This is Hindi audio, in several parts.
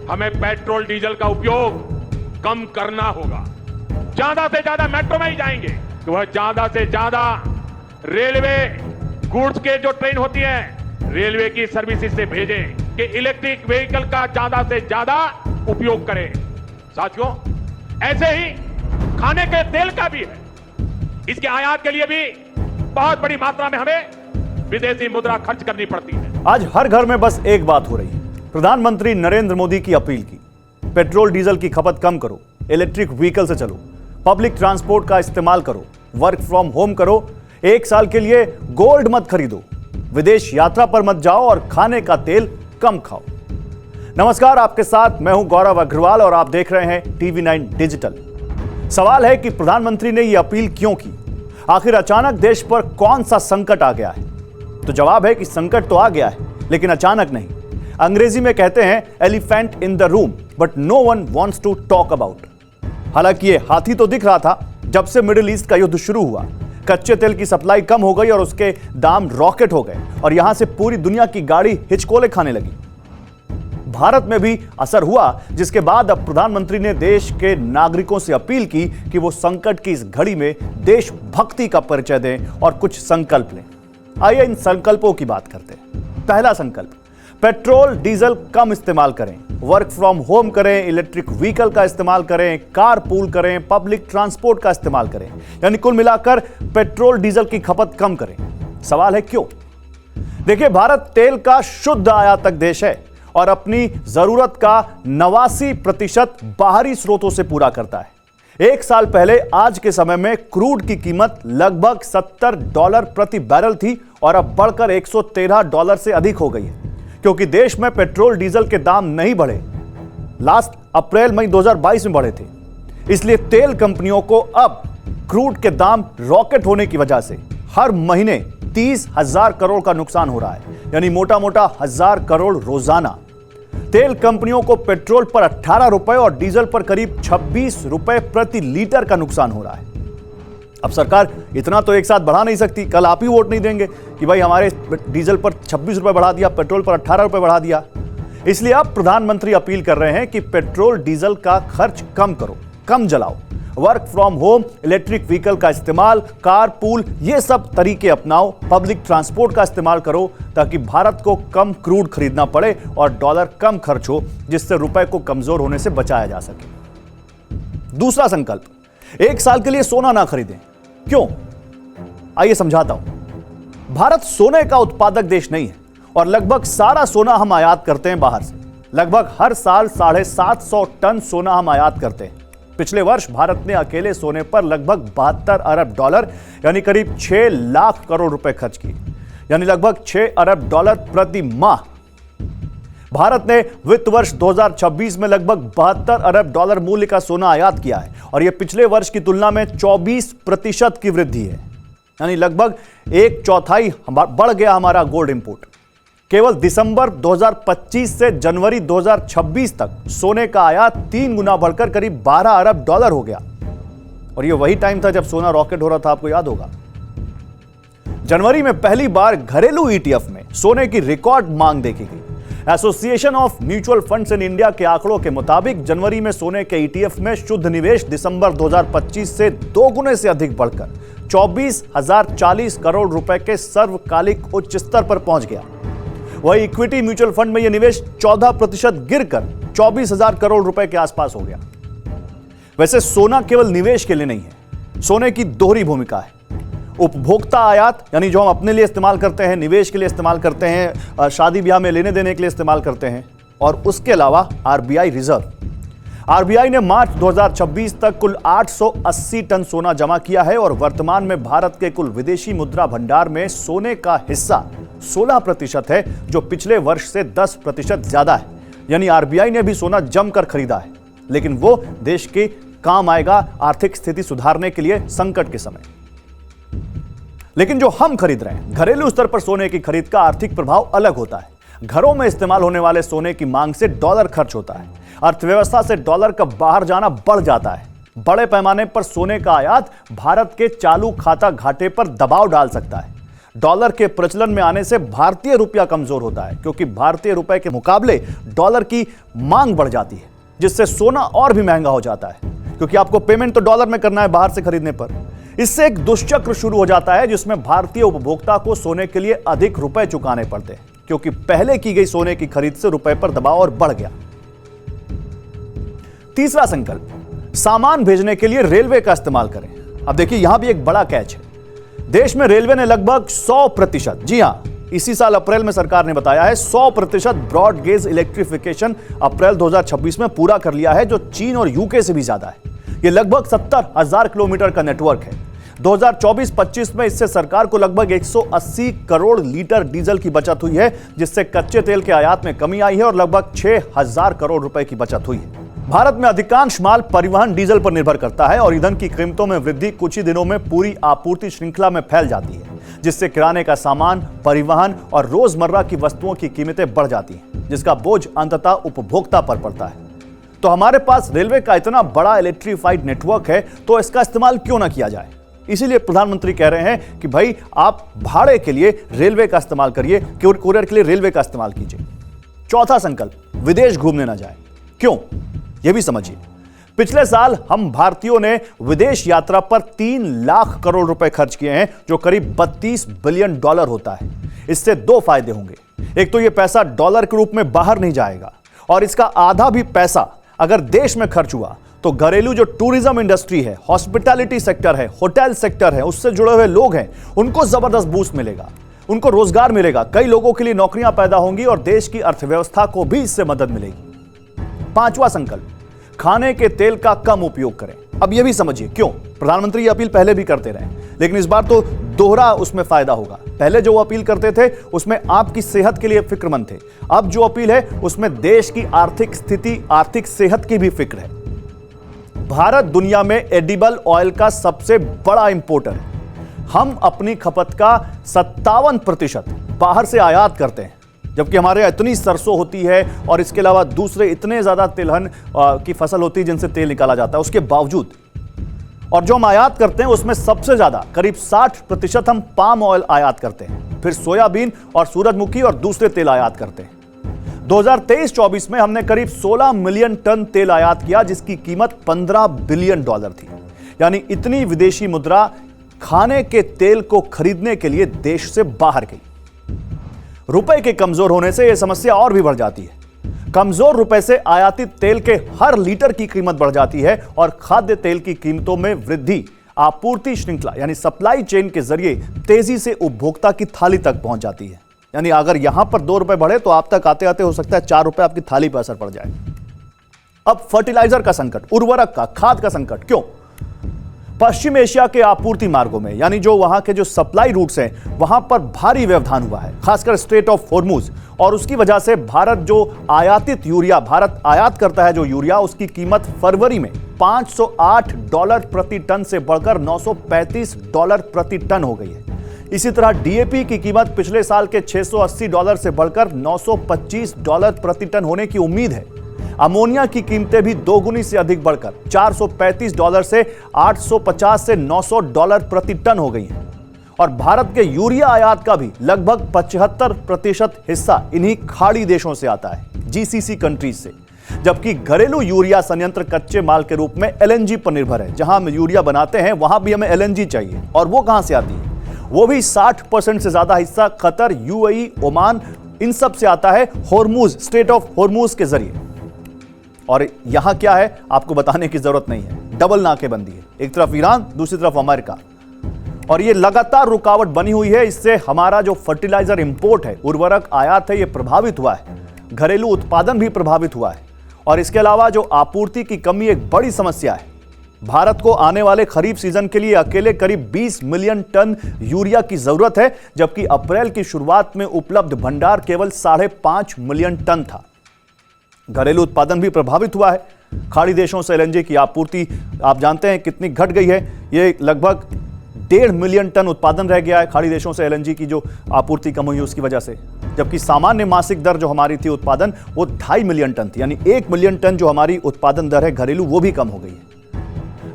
हमें पेट्रोल डीजल का उपयोग कम करना होगा। ज्यादा से ज्यादा मेट्रो में ही जाएंगे कि वह ज्यादा से ज्यादा रेलवे गुड्स के जो ट्रेन होती है रेलवे की सर्विसेज से भेजें कि इलेक्ट्रिक व्हीकल का ज्यादा से ज्यादा उपयोग करें। साथियों, ऐसे ही खाने के तेल का भी है, इसके आयात के लिए भी बहुत बड़ी मात्रा में हमें विदेशी मुद्रा खर्च करनी पड़ती है। आज हर घर में बस एक बात हो रही है, प्रधानमंत्री नरेंद्र मोदी की अपील की, पेट्रोल डीजल की खपत कम करो, इलेक्ट्रिक व्हीकल से चलो, पब्लिक ट्रांसपोर्ट का इस्तेमाल करो, वर्क फ्रॉम होम करो, 1 साल के लिए गोल्ड मत खरीदो, विदेश यात्रा पर मत जाओ और खाने का तेल कम खाओ। नमस्कार, आपके साथ मैं हूं गौरव अग्रवाल और आप देख रहे हैं TV9 डिजिटल। सवाल है कि प्रधानमंत्री ने यह अपील क्यों की? आखिर अचानक देश पर कौन सा संकट आ गया है? तो जवाब है कि संकट तो आ गया है, लेकिन अचानक नहीं। अंग्रेजी में कहते हैं elephant in the room but no one wants to talk about. हालांकि ये हाथी तो दिख रहा था जब से मिडिल ईस्ट का युद्ध शुरू हुआ। कच्चे तेल की सप्लाई कम हो गई और उसके दाम रॉकेट हो गए और यहां से पूरी दुनिया की गाड़ी हिचकोले खाने लगी। भारत में भी असर हुआ, जिसके बाद अब प्रधानमंत्री ने देश के नागरिकों से अपील की कि वो संकट की इस घड़ी में देशभक्ति का परिचय दें और कुछ संकल्प लें। आइए इन संकल्पों की बात करते हैं। पहला संकल्प, पेट्रोल डीजल कम इस्तेमाल करें, वर्क फ्रॉम होम करें, इलेक्ट्रिक व्हीकल का इस्तेमाल करें, कार पूल करें, पब्लिक ट्रांसपोर्ट का इस्तेमाल करें, यानी कुल मिलाकर पेट्रोल डीजल की खपत कम करें। सवाल है क्यों? देखिए, भारत तेल का शुद्ध आयातक देश है और अपनी जरूरत का 89% बाहरी स्रोतों से पूरा करता है। 1 साल पहले आज के समय में क्रूड की कीमत लगभग $70 प्रति बैरल थी और अब बढ़कर $113 से अधिक हो गई है, क्योंकि देश में पेट्रोल डीजल के दाम नहीं बढ़े। लास्ट अप्रैल मई 2022 में बढ़े थे। इसलिए तेल कंपनियों को अब क्रूड के दाम रॉकेट होने की वजह से हर महीने 30,000 करोड़ का नुकसान हो रहा है, यानी मोटा मोटा 1,000 करोड़ रोजाना। तेल कंपनियों को पेट्रोल पर 18 रुपए और डीजल पर करीब 26 रुपए प्रति लीटर का नुकसान हो रहा है। अब सरकार इतना तो एक साथ बढ़ा नहीं सकती। कल आप ही वोट नहीं देंगे कि भाई हमारे डीजल पर 26 रुपए बढ़ा दिया, पेट्रोल पर 18 रुपए बढ़ा दिया। इसलिए अब प्रधानमंत्री अपील कर रहे हैं कि पेट्रोल डीजल का खर्च कम करो, कम जलाओ, work from home, electric vehicle का इस्तेमाल, कार पूल, ये सब तरीके अपनाओ, पब्लिक ट्रांसपोर्ट का इस्तेमाल करो, ताकि भारत को कम क्रूड खरीदना पड़े और डॉलर कम खर्च हो, जिससे रुपए को कमजोर होने से बचाया जा सके। दूसरा संकल्प, 1 साल के लिए सोना ना खरीदें। क्यों? आइए समझाता हूं। भारत सोने का उत्पादक देश नहीं है और लगभग सारा सोना हम आयात करते हैं बाहर से। लगभग हर साल 750 टन सोना हम आयात करते हैं। पिछले वर्ष भारत ने अकेले सोने पर लगभग $72 अरब यानी करीब 6 लाख करोड़ रुपए खर्च किए, यानी लगभग $6 अरब प्रति माह। भारत ने वित्त वर्ष 2026 में लगभग $72 अरब मूल्य का सोना आयात किया है और यह पिछले वर्ष की तुलना में 24% की वृद्धि है, यानी लगभग 1/4 बढ़ गया हमारा गोल्ड इंपोर्ट। केवल दिसंबर 2025 से जनवरी 2026 तक सोने का आयात 3 गुना बढ़कर करीब $12 अरब हो गया और यह वही टाइम था जब सोना रॉकेट हो रहा था, आपको याद होगा। जनवरी में पहली बार घरेलू ETF में सोने की रिकॉर्ड मांग देखी गई। Association of mutual funds in India के आंकड़ों के मुताबिक जनवरी में सोने के ETF में शुद्ध निवेश दिसंबर 2025 से 2 गुने से अधिक बढ़कर 24,040 करोड़ रुपए के सर्वकालिक उच्च स्तर पर पहुंच गया। वही इक्विटी म्यूचुअल फंड में यह निवेश 14% गिरकर 24,000 करोड़ रुपए के आसपास हो गया। वैसे सोना केवल निवेश के लिए नहीं है, सोने की दोहरी भूमिका है। उपभोक्ता आयात, यानी जो हम अपने लिए इस्तेमाल करते हैं, निवेश के लिए इस्तेमाल करते हैं, शादी ब्याह में लेने देने के लिए इस्तेमाल करते हैं, और उसके अलावा RBI रिजर्व। RBI ने मार्च 2026 तक कुल 880 टन सोना जमा किया है और वर्तमान में भारत के कुल विदेशी मुद्रा भंडार में सोने का हिस्सा 16% है, जो पिछले वर्ष से 10% ज्यादा है। यानी RBI ने भी सोना जमकर खरीदा है, लेकिन वो देश के काम आएगा आर्थिक स्थिति सुधारने के लिए संकट के समय। लेकिन जो हम खरीद रहे हैं, घरेलू स्तर पर सोने की खरीद का आर्थिक प्रभाव अलग होता है। घरों में इस्तेमाल होने वाले सोने की मांग से डॉलर खर्च होता है। अर्थव्यवस्था से डॉलर का बाहर जाना बढ़ जाता है। बड़े पैमाने पर सोने का आयात भारत के चालू खाता घाटे पर दबाव डाल सकता है। डॉलर के प्रचलन में आने से भारतीय रुपया कमजोर होता है, क्योंकि भारतीय रुपए के मुकाबले डॉलर की मांग बढ़ जाती है, जिससे सोना और भी महंगा हो जाता है, क्योंकि आपको पेमेंट तो डॉलर में करना है बाहर से खरीदने पर। इससे एक दुष्चक्र शुरू हो जाता है, जिसमें भारतीय उपभोक्ता को सोने के लिए अधिक रुपए चुकाने पड़ते हैं, क्योंकि पहले की गई सोने की खरीद से रुपए पर दबाव और बढ़ गया। तीसरा संकल्प, सामान भेजने के लिए रेलवे का इस्तेमाल करें। अब देखिए, यहां भी एक बड़ा कैच है। देश में रेलवे ने लगभग 100%, जी हां, इसी साल अप्रैल में सरकार ने बताया है, 100% ब्रॉड गेज इलेक्ट्रिफिकेशन अप्रैल 2026 में पूरा कर लिया है, जो चीन और यूके से भी ज्यादा है। यह लगभग 70,000 किलोमीटर का नेटवर्क है। 2024-25 में इससे सरकार को लगभग 180 करोड़ लीटर डीजल की बचत हुई है, जिससे कच्चे तेल के आयात में कमी आई है और लगभग 6,000 करोड़ रुपए की बचत हुई है। भारत में अधिकांश माल परिवहन डीजल पर निर्भर करता है और ईंधन की कीमतों में वृद्धि कुछ ही दिनों में पूरी आपूर्ति श्रृंखला में फैल जाती है, जिससे किराने का सामान, परिवहन और रोजमर्रा की वस्तुओं की कीमतें बढ़ जाती हैं, जिसका बोझ अंततः उपभोक्ता पर पड़ता है। तो हमारे पास रेलवे का इतना बड़ा इलेक्ट्रीफाइड नेटवर्क है, तो इसका इस्तेमाल क्यों ना किया जाए। इसीलिए प्रधानमंत्री कह रहे हैं कि भाई, आप भाड़े के लिए रेलवे का इस्तेमाल करिए, कुरियर के लिए रेलवे का इस्तेमाल कीजिए। चौथा संकल्प, विदेश घूमने ना जाए। क्यों, यह भी समझिए। पिछले साल हम भारतीयों ने विदेश यात्रा पर 3 लाख करोड़ रुपए खर्च किए हैं, जो करीब 32 बिलियन डॉलर होता है। इससे दो फायदे होंगे। एक तो यह पैसा डॉलर के रूप में बाहर नहीं जाएगा, और इसका आधा भी पैसा अगर देश में खर्च हुआ तो घरेलू जो टूरिज्म इंडस्ट्री है, हॉस्पिटैलिटी सेक्टर है, होटल सेक्टर है, उससे जुड़े हुए लोग हैं, उनको जबरदस्त बूस्ट मिलेगा, उनको रोजगार मिलेगा, कई लोगों के लिए नौकरियां पैदा होंगी और देश की अर्थव्यवस्था को भी इससे मदद मिलेगी। पांचवा संकल्प, खाने के तेल का कम उपयोग करें। अब यह भी समझिए क्यों। प्रधानमंत्री ये अपील पहले भी करते रहे, लेकिन इस बार तो दोहरा उसमें फायदा होगा। पहले जो अपील करते थे उसमें आपकी सेहत के लिए फिक्रमंद थे, अब जो अपील है उसमें देश की आर्थिक स्थिति, आर्थिक सेहत की भी फिक्र है। भारत दुनिया में एडिबल ऑयल का सबसे बड़ा इंपोर्टर है। हम अपनी खपत का 57% बाहर से आयात करते हैं, जबकि हमारे यहाँ इतनी सरसों होती है और इसके अलावा दूसरे इतने ज्यादा तिलहन की फसल होती है जिनसे तेल निकाला जाता है, उसके बावजूद। और जो हम आयात करते हैं उसमें सबसे ज्यादा करीब 60% हम पाम ऑयल आयात करते हैं, फिर सोयाबीन और सूरजमुखी और दूसरे तेल आयात करते हैं। 2023-24 में हमने करीब 16 मिलियन टन तेल आयात किया, जिसकी कीमत 15 बिलियन डॉलर थी। यानी इतनी विदेशी मुद्रा खाने के तेल को खरीदने के लिए देश से बाहर गई। रुपए के कमजोर होने से यह समस्या और भी बढ़ जाती है। कमजोर रुपए से आयातित तेल के हर लीटर की कीमत बढ़ जाती है और खाद्य तेल की कीमतों में वृद्धि आपूर्ति श्रृंखला यानी सप्लाई चेन के जरिए तेजी से उपभोक्ता की थाली तक पहुंच जाती है। यानी अगर यहां पर 2 रुपए बढ़े तो आप तक आते आते हो सकता है 4 रुपए आपकी थाली पर असर पड़ जाए। अब फर्टिलाइजर का संकट, उर्वरक का, खाद का संकट। क्यों? पश्चिम एशिया के आपूर्ति मार्गों में, यानी जो वहां के जो सप्लाई रूट्स हैं, वहां पर भारी व्यवधान हुआ है, खासकर स्ट्रेट ऑफ हॉर्मुज, और उसकी वजह से भारत जो आयातित यूरिया भारत आयात करता है, जो यूरिया, उसकी कीमत फरवरी में $508 प्रति टन से बढ़कर $935 प्रति टन हो गई है। इसी तरह डीएपी की कीमत पिछले साल के $680 से बढ़कर $925 प्रति टन होने की उम्मीद है। अमोनिया की कीमतें भी दोगुनी से अधिक बढ़कर $435 से $850 से $900 प्रति टन हो गई हैं। और भारत के यूरिया आयात का भी लगभग 75% हिस्सा इन्हीं खाड़ी देशों से आता है, जीसीसी कंट्रीज से, जबकि घरेलू यूरिया संयंत्र कच्चे माल के रूप में एलएनजी पर निर्भर है। जहां हम यूरिया बनाते हैं वहां भी हमें एलएनजी चाहिए, और वो कहां से आती है? वो भी 60% से ज्यादा हिस्सा कतर, यूएई, ओमान, इन सब से आता है हॉर्मुज, स्ट्रेट ऑफ हॉर्मुज के जरिए। और यहां क्या है आपको बताने की जरूरत नहीं है, डबल नाकेबंदी है, एक तरफ ईरान, दूसरी तरफ अमेरिका, और ये लगातार रुकावट बनी हुई है। इससे हमारा जो फर्टिलाइजर इंपोर्ट है, उर्वरक आयात है, ये प्रभावित हुआ है, घरेलू उत्पादन भी प्रभावित हुआ है। और इसके अलावा जो आपूर्ति की कमी एक बड़ी समस्या है। भारत को आने वाले खरीफ सीजन के लिए अकेले करीब 20 मिलियन टन यूरिया की जरूरत है, जबकि अप्रैल की शुरुआत में उपलब्ध भंडार केवल 5.5 मिलियन टन था। घरेलू उत्पादन भी प्रभावित हुआ है। खाड़ी देशों से एलएनजी की आपूर्ति आप जानते हैं कितनी घट गई है। ये लगभग 1.5 मिलियन टन उत्पादन रह गया है खाड़ी देशों से एलएनजी की जो आपूर्ति कम हुई उसकी वजह से, जबकि सामान्य मासिक दर जो हमारी थी उत्पादन, वो 2.5 मिलियन टन थी। यानी 1 मिलियन टन जो हमारी उत्पादन दर है घरेलू, वो भी कम हो गई है।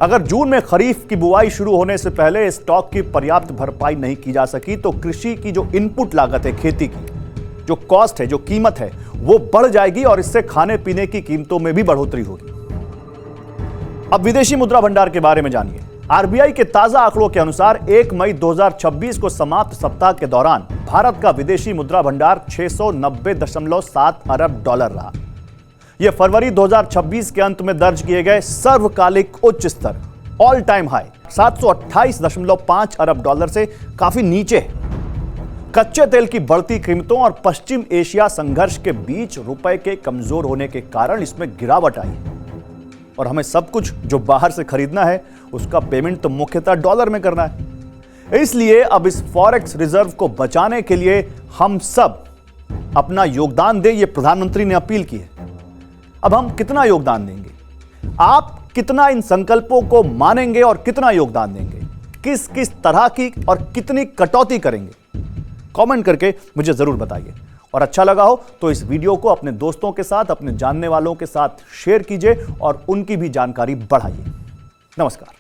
अगर जून में खरीफ की बुआई शुरू होने से पहले स्टॉक की पर्याप्त भरपाई नहीं की जा सकी तो कृषि की जो इनपुट लागत है, खेती की जो कॉस्ट है, जो कीमत है, वो बढ़ जाएगी और इससे खाने पीने की कीमतों में भी बढ़ोतरी होगी। अब विदेशी मुद्रा भंडार के बारे में जानिए। आरबीआई के ताजा आंकड़ों के अनुसार 1 मई 2026 को समाप्त सप्ताह के दौरान भारत का विदेशी मुद्रा भंडार 690.7 अरब डॉलर रहा। यह फरवरी 2026 के अंत में दर्ज किए गए सर्वकालिक उच्च स्तर ऑल टाइम हाई 728.5 अरब डॉलर से काफी नीचे है। कच्चे तेल की बढ़ती कीमतों और पश्चिम एशिया संघर्ष के बीच रुपए के कमजोर होने के कारण इसमें गिरावट आई है और हमें सब कुछ जो बाहर से खरीदना है उसका पेमेंट तो मुख्यतः डॉलर में करना है। इसलिए अब इस फॉरेक्स रिजर्व को बचाने के लिए हम सब अपना योगदान दें, यह प्रधानमंत्री ने अपील की है। अब हम कितना योगदान देंगे, आप कितना इन संकल्पों को मानेंगे और कितना योगदान देंगे, किस किस तरह की और कितनी कटौती करेंगे, कमेंट करके मुझे जरूर बताइए। और अच्छा लगा हो तो इस वीडियो को अपने दोस्तों के साथ, अपने जानने वालों के साथ शेयर कीजिए और उनकी भी जानकारी बढ़ाइए। नमस्कार।